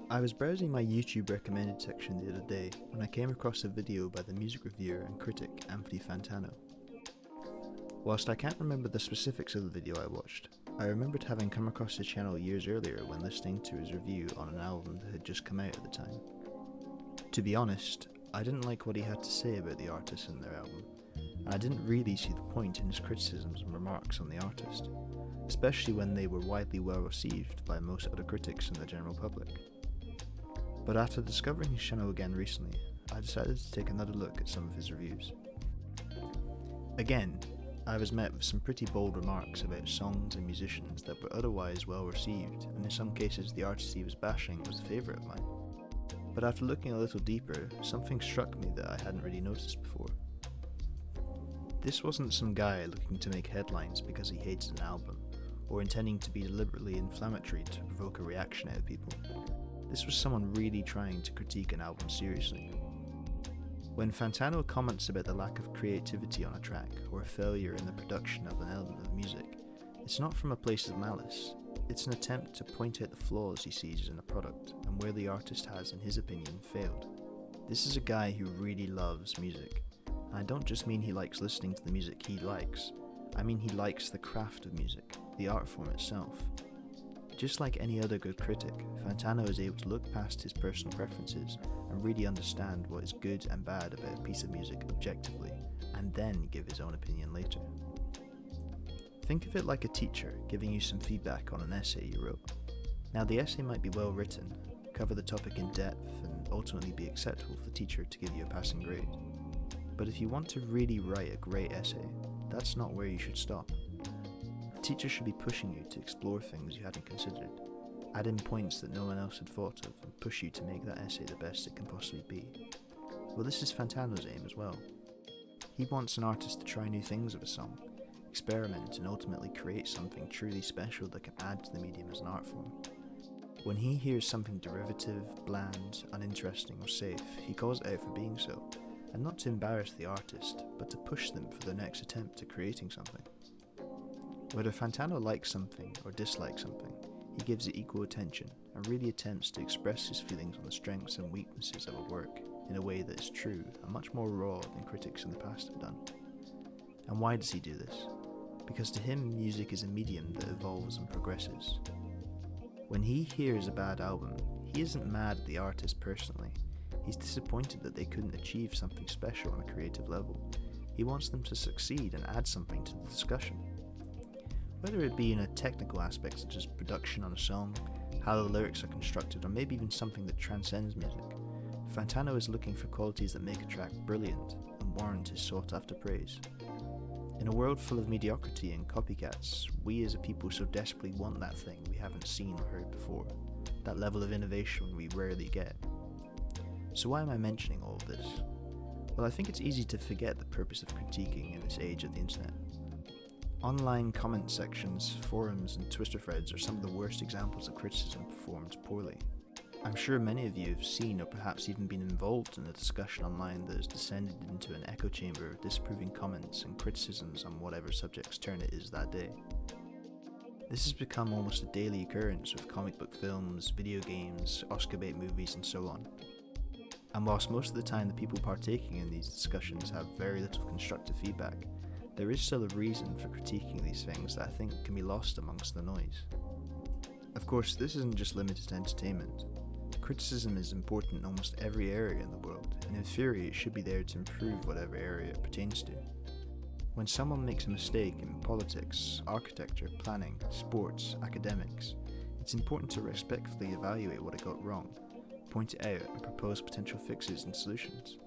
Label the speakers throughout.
Speaker 1: I was browsing my YouTube recommended section the other day when I came across a video by the music reviewer and critic Fantano. Whilst I can't remember the specifics of the video I watched, I remembered having come across his channel years earlier when listening to his review on an album that had just come out at the time. To be honest, I didn't like what he had to say about the artist and their album, and I didn't really see the point in his criticisms and remarks on the artist, especially when they were widely well received by most other critics and the general public. But after discovering his channel again recently, I decided to take another look at some of his reviews. Again, I was met with some pretty bold remarks about songs and musicians that were otherwise well received, and in some cases the artist he was bashing was a favourite of mine. But after looking a little deeper, something struck me that I hadn't really noticed before. This wasn't some guy looking to make headlines because he hates an album, or intending to be deliberately inflammatory to provoke a reaction out of people. This was someone really trying to critique an album seriously. When Fantano comments about the lack of creativity on a track or a failure in the production of an element of music, it's not from a place of malice. It's an attempt to point out the flaws he sees in a product and where the artist has, in his opinion, failed. This is a guy who really loves music. And I don't just mean he likes listening to the music he likes, I mean he likes the craft of music, the art form itself. Just like any other good critic, Fantano is able to look past his personal preferences and really understand what is good and bad about a piece of music objectively, and then give his own opinion later. Think of it like a teacher giving you some feedback on an essay you wrote. Now, the essay might be well written, cover the topic in depth, and ultimately be acceptable for the teacher to give you a passing grade. But if you want to really write a great essay, that's not where you should stop. A teacher should be pushing you to explore things you hadn't considered, add in points that no one else had thought of, and push you to make that essay the best it can possibly be. Well, this is Fantano's aim as well. He wants an artist to try new things with a song, experiment, and ultimately create something truly special that can add to the medium as an art form. When he hears something derivative, bland, uninteresting, or safe, he calls it out for being so, and not to embarrass the artist, but to push them for their next attempt at creating something. Whether Fantano likes something or dislikes something, he gives it equal attention and really attempts to express his feelings on the strengths and weaknesses of a work in a way that is true and much more raw than critics in the past have done. And why does he do this? Because to him, music is a medium that evolves and progresses. When he hears a bad album, he isn't mad at the artist personally. He's disappointed that they couldn't achieve something special on a creative level. He wants them to succeed and add something to the discussion. Whether it be in a technical aspect such as production on a song, how the lyrics are constructed, or maybe even something that transcends music, Fantano is looking for qualities that make a track brilliant and warrant his sought-after praise. In a world full of mediocrity and copycats, we as a people so desperately want that thing we haven't seen or heard before, that level of innovation we rarely get. So why am I mentioning all of this? Well, I think it's easy to forget the purpose of critiquing in this age of the internet. Online comment sections, forums, and Twitter threads are some of the worst examples of criticism performed poorly. I'm sure many of you have seen or perhaps even been involved in a discussion online that has descended into an echo chamber of disapproving comments and criticisms on whatever subject's turn it is that day. This has become almost a daily occurrence with comic book films, video games, Oscar bait movies, and so on. And whilst most of the time the people partaking in these discussions have very little constructive feedback, there is still a reason for critiquing these things that I think can be lost amongst the noise. Of course, this isn't just limited to entertainment. Criticism is important in almost every area in the world, and in theory it should be there to improve whatever area it pertains to. When someone makes a mistake in politics, architecture, planning, sports, academics, it's important to respectfully evaluate what it got wrong, point it out, and propose potential fixes and solutions.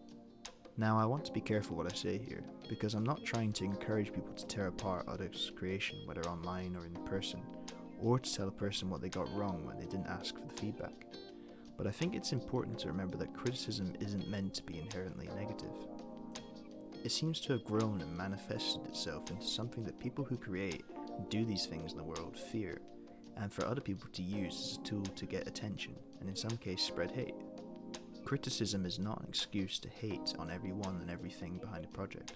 Speaker 1: Now, I want to be careful what I say here, because I'm not trying to encourage people to tear apart others' creation, whether online or in person, or to tell a person what they got wrong when they didn't ask for the feedback. But I think it's important to remember that criticism isn't meant to be inherently negative. It seems to have grown and manifested itself into something that people who create and do these things in the world fear, and for other people to use as a tool to get attention, and in some cases spread hate. Criticism is not an excuse to hate on everyone and everything behind a project.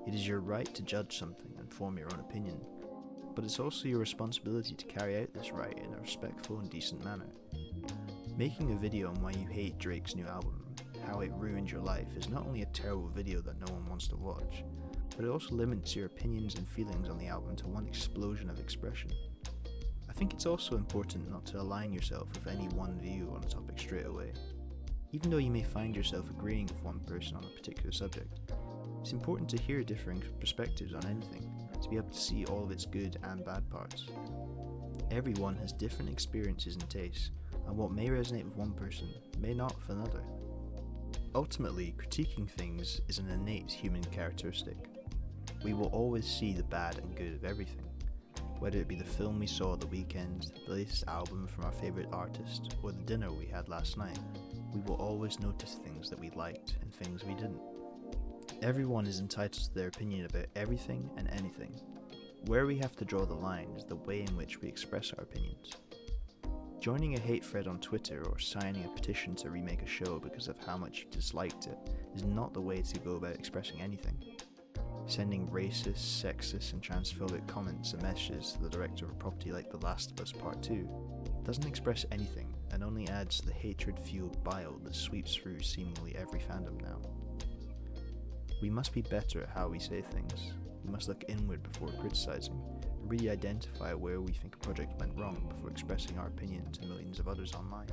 Speaker 1: It is your right to judge something and form your own opinion, but it's also your responsibility to carry out this right in a respectful and decent manner. Making a video on why you hate Drake's new album, how it ruined your life, is not only a terrible video that no one wants to watch, but it also limits your opinions and feelings on the album to one explosion of expression. I think it's also important not to align yourself with any one view on a topic straight away. Even though you may find yourself agreeing with one person on a particular subject, it's important to hear differing perspectives on anything, to be able to see all of its good and bad parts. Everyone has different experiences and tastes, and what may resonate with one person may not with another. Ultimately, critiquing things is an innate human characteristic. We will always see the bad and good of everything, whether it be the film we saw at the weekend, the latest album from our favourite artist, or the dinner we had last night. We will always notice things that we liked and things we didn't. Everyone is entitled to their opinion about everything and anything. Where we have to draw the line is the way in which we express our opinions. Joining a hate thread on Twitter or signing a petition to remake a show because of how much you disliked it is not the way to go about expressing anything. Sending racist, sexist and transphobic comments and messages to the director of a property like The Last of Us Part 2 doesn't express anything and only adds to the hatred-fueled bile that sweeps through seemingly every fandom now. We must be better at how we say things. We must look inward before criticising, and really identify where we think a project went wrong before expressing our opinion to millions of others online.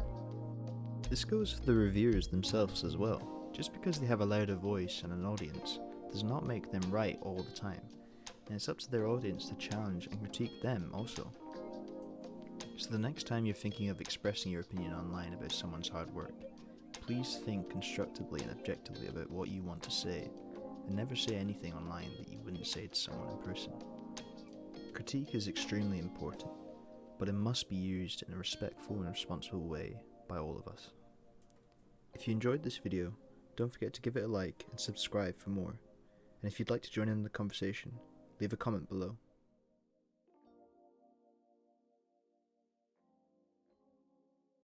Speaker 1: This goes for the reviewers themselves as well. Just because they have a louder voice and an audience does not make them right all the time, and it's up to their audience to challenge and critique them also. So the next time you're thinking of expressing your opinion online about someone's hard work, please think constructively and objectively about what you want to say, and never say anything online that you wouldn't say to someone in person. Critique is extremely important, but it must be used in a respectful and responsible way by all of us. If you enjoyed this video, don't forget to give it a like and subscribe for more. And if you'd like to join in the conversation, leave a comment below.